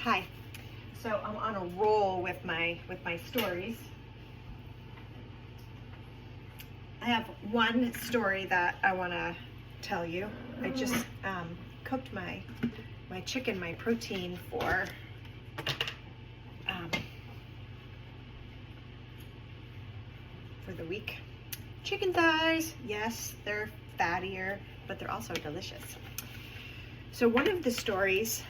Hi. So I'm on a roll with my stories. I have one story that I want to tell you. I just cooked my chicken, my protein for the week. Chicken thighs, yes, they're fattier, but they're also delicious. So one of the stories,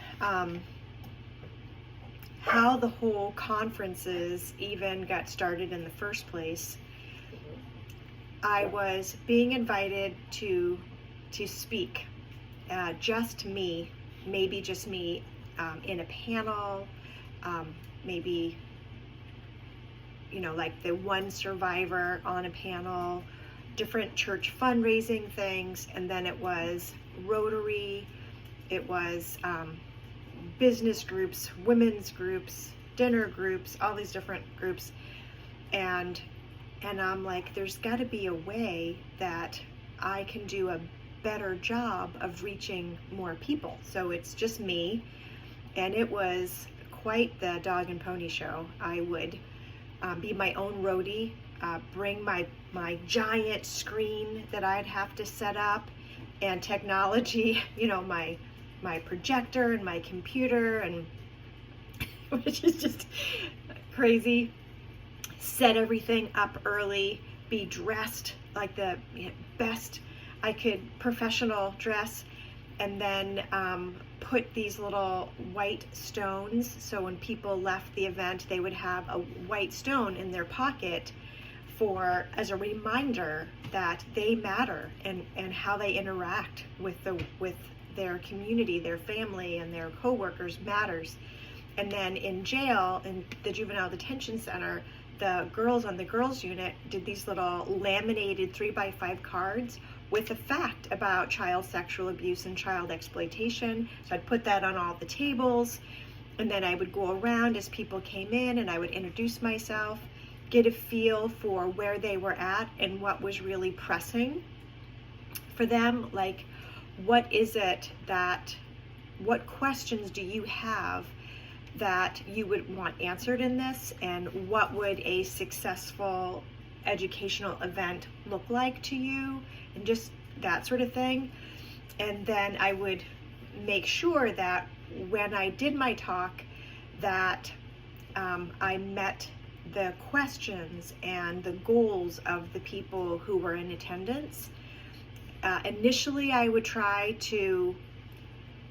how the whole conferences even got started in the first place. I was being invited to speak, just me, maybe just me, in a panel, maybe, like the one survivor on a panel, different church fundraising things, and then it was Rotary, it was business groups, women's groups, dinner groups, all these different groups, and I'm like, there's got to be a way that I can do a better job of reaching more people. So it's just me, and it was quite the dog and pony show. I would be my own roadie, bring my giant screen that I'd have to set up, and technology, my projector and my computer, and which is just crazy. Set everything up early, be dressed like the best I could, professional dress, and then put these little white stones, so when people left the event they would have a white stone in their pocket as a reminder that they matter, and how they interact with their community, their family, and their coworkers matters. And then in jail, in the juvenile detention center, the girls on the girls unit did these little laminated 3x5 cards with a fact about child sexual abuse and child exploitation. So I'd put that on all the tables, and then I would go around as people came in, and I would introduce myself, get a feel for where they were at and what was really pressing for them. Like, what questions do you have that you would want answered in this, and what would a successful educational event look like to you, and just that sort of thing. And then I would make sure that when I did my talk that I met the questions and the goals of the people who were in attendance. Initially I would try to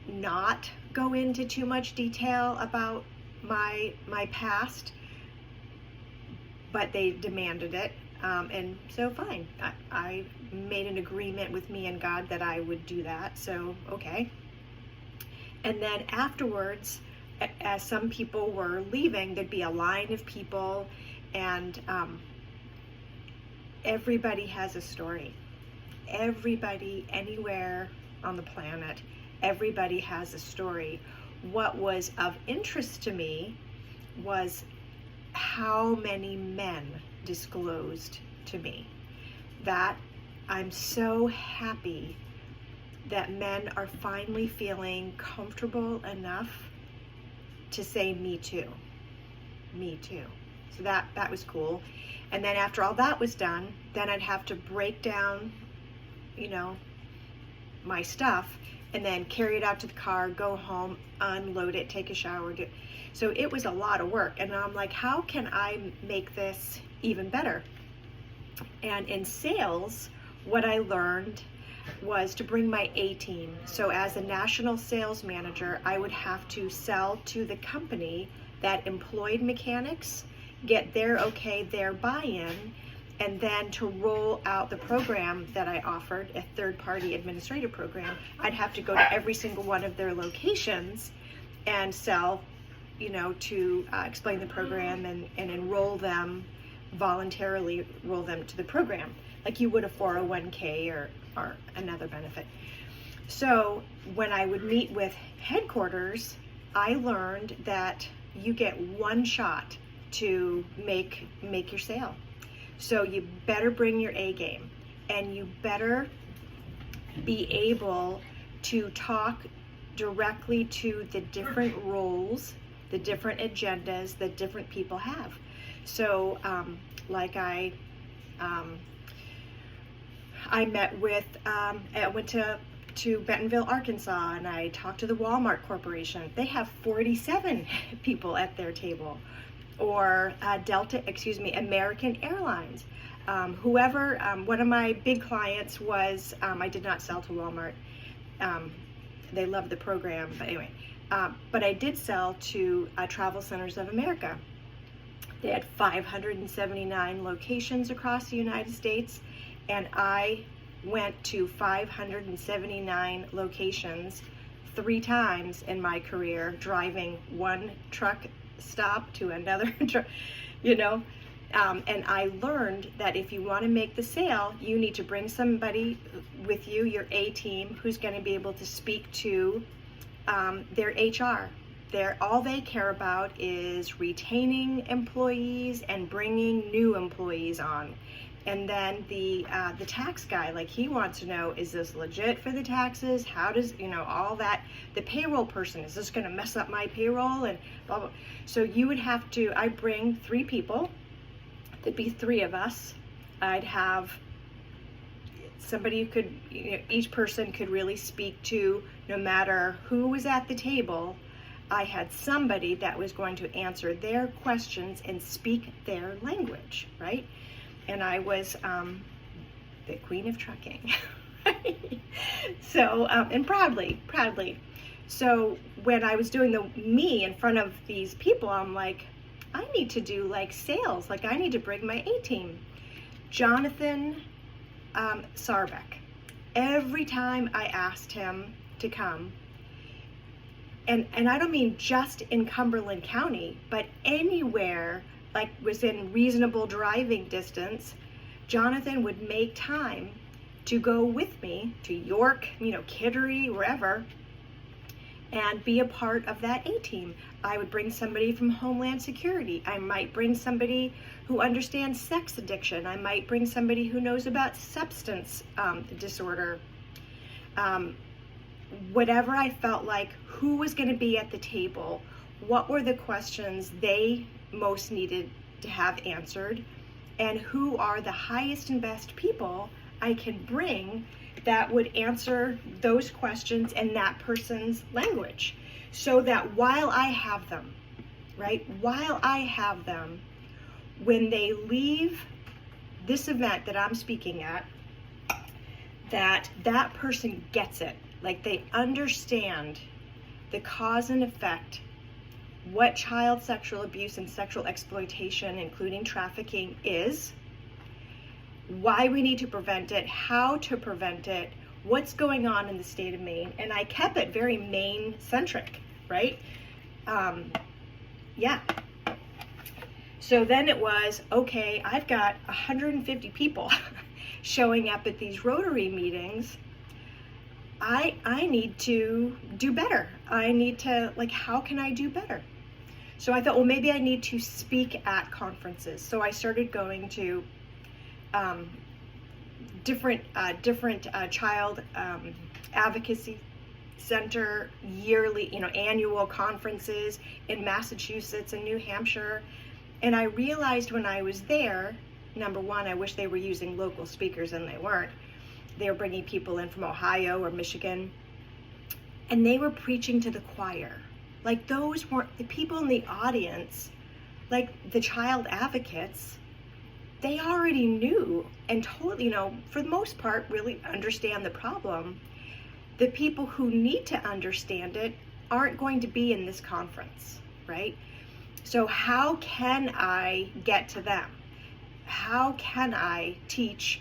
not go into too much detail about my past, but they demanded it, and so fine. I made an agreement with me and God that I would do that, so okay. And then afterwards, as some people were leaving, there'd be a line of people, and everybody has a story. Everybody, anywhere on the planet, everybody has a story. What was of interest to me was how many men disclosed to me. That I'm so happy that men are finally feeling comfortable enough to say me too. Me too. So that was cool. And then after all that was done, then I'd have to break down, my stuff, and then carry it out to the car, go home, unload it, take a shower. So it was a lot of work. And I'm like, how can I make this even better? And in sales, what I learned was to bring my A team. So as a national sales manager, I would have to sell to the company that employed mechanics, get their okay, their buy-in, and then to roll out the program that I offered, a third-party administrative program. I'd have to go to every single one of their locations and sell, to explain the program and enroll them, voluntarily roll them to the program, like you would a 401k or another benefit. So when I would meet with headquarters, I learned that you get one shot to make your sale. So you better bring your A game, and you better be able to talk directly to the different roles the different agendas that different people have. So, like I met with, I went to Bentonville, Arkansas, and I talked to the Walmart Corporation. They have 47 people at their table. Or American Airlines. Whoever, one of my big clients was, I did not sell to Walmart. They love the program, but anyway. But I did sell to Travel Centers of America. They had 579 locations across the United States, and I went to 579 locations 3 times in my career, driving one truck stop to another truck, and I learned that if you want to make the sale, you need to bring somebody with you, your A team, who's going to be able to speak to their HR. All they care about is retaining employees and bringing new employees on. And then the tax guy, like, he wants to know, is this legit for the taxes? How does, all that. The payroll person, is this going to mess up my payroll? And blah, blah. So you would have to, I'd bring 3 people. There'd be 3 of us. I'd have somebody who could, each person could really speak to, no matter who was at the table. I had somebody that was going to answer their questions and speak their language, right? And I was the queen of trucking. So, and proudly. So when I was doing me in front of these people, I'm like, I need to do like sales. Like, I need to bring my A team. Jonathan Sarbeck. Every time I asked him to come, and I don't mean just in Cumberland County, but anywhere like was in reasonable driving distance, Jonathan would make time to go with me to York, Kittery, wherever, and be a part of that A team. I would bring somebody from Homeland Security. I might bring somebody who understands sex addiction. I might bring somebody who knows about substance disorder. Whatever I felt like, who was going to be at the table, what were the questions they most needed to have answered, and who are the highest and best people I can bring that would answer those questions in that person's language, so that while I have them, when they leave this event that I'm speaking at, that person gets it. Like, they understand the cause and effect, what child sexual abuse and sexual exploitation, including trafficking, is, why we need to prevent it, how to prevent it, what's going on in the state of Maine. And I kept it very Maine-centric, right? Yeah. So then it was, okay, I've got 150 people showing up at these Rotary meetings. I need to do better. I need to, how can I do better? So I thought, well, maybe I need to speak at conferences. So I started going to different child advocacy center yearly, annual conferences in Massachusetts and New Hampshire. And I realized when I was there, number one, I wish they were using local speakers, and they weren't. They were bringing people in from Ohio or Michigan, and they were preaching to the choir. Like, those weren't the people in the audience, like the child advocates. They already knew and totally, for the most part, really understand the problem. The people who need to understand it aren't going to be in this conference, right? So how can I get to them? How can I teach,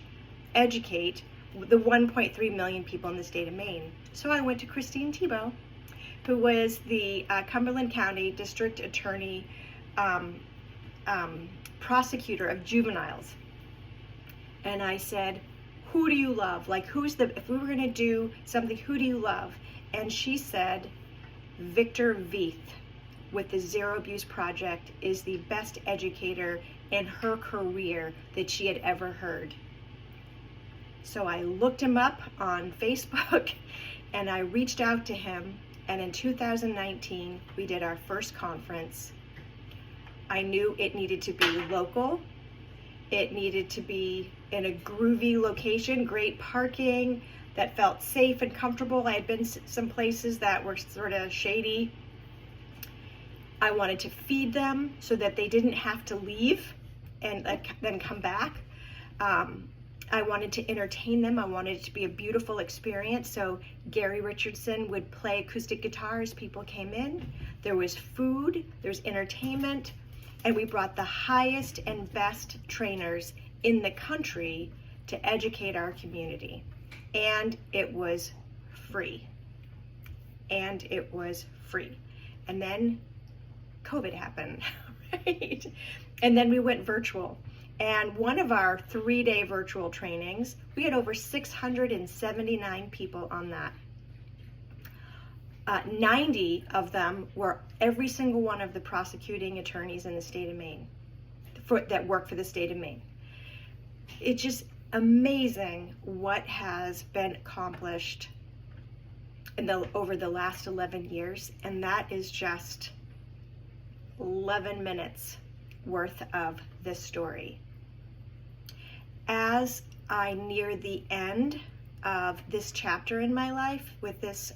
educate the 1.3 million people in the state of Maine? So I went to Christine Thibault, who was the Cumberland County District Attorney, prosecutor of juveniles. And I said, who do you love? Like, if we were gonna do something, who do you love? And she said, Victor Veith with the Zero Abuse Project is the best educator in her career that she had ever heard. So I looked him up on Facebook and I reached out to him, And in 2019, we did our first conference. I knew it needed to be local. It needed to be in a groovy location, great parking that felt safe and comfortable. I had been some places that were sort of shady. I wanted to feed them so that they didn't have to leave and then come back. I wanted to entertain them. I wanted it to be a beautiful experience. So Gary Richardson would play acoustic guitar as people came in. There was food, there's entertainment, and we brought the highest and best trainers in the country to educate our community. And it was free. And it was free. And then COVID happened, right? And then we went virtual. And one of our 3-day virtual trainings, we had over 679 people on that. 90 of them were every single one of the prosecuting attorneys in the state of Maine that work for the state of Maine. It's just amazing what has been accomplished over the last 11 years, and that is just 11 minutes worth of this story. As I near the end of this chapter in my life with this,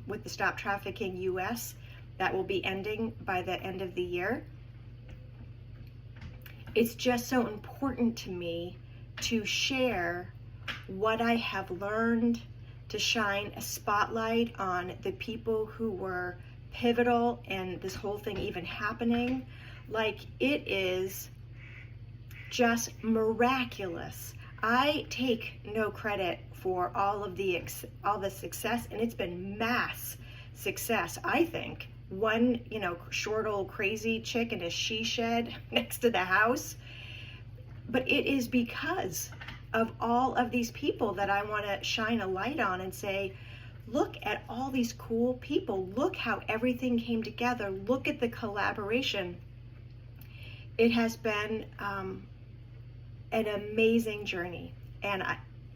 with the Stop Trafficking US, that will be ending by the end of the year, it's just so important to me to share what I have learned, to shine a spotlight on the people who were pivotal in this whole thing even happening. Like, it is just miraculous. I take no credit for all the success, and it's been mass success. I think one, short old crazy chick in a she shed next to the house, but it is because of all of these people that I want to shine a light on and say, look at all these cool people. Look how everything came together. Look at the collaboration. It has been an amazing journey. And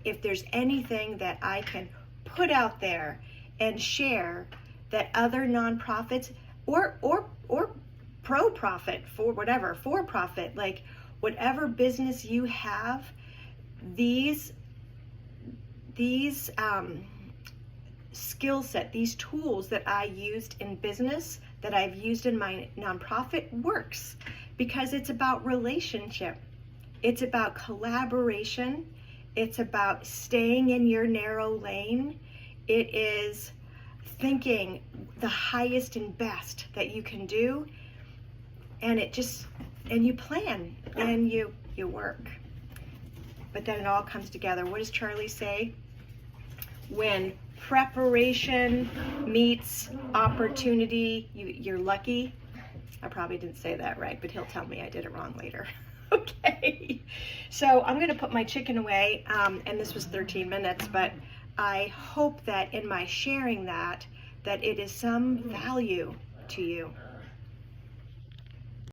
if there's anything that I can put out there and share that other nonprofits or pro-profit, for-profit, like whatever business you have, these skill set, these tools that I used in business, that I've used in my nonprofit, works because it's about relationship. It's about collaboration. It's about staying in your narrow lane. It is thinking the highest and best that you can do. And you plan and you work. But then it all comes together. What does Charlie say? When preparation meets opportunity, you're lucky. I probably didn't say that right, but he'll tell me I did it wrong later. Okay, so I'm gonna put my chicken away, and this was 13 minutes, but I hope that in my sharing that it is some value to you.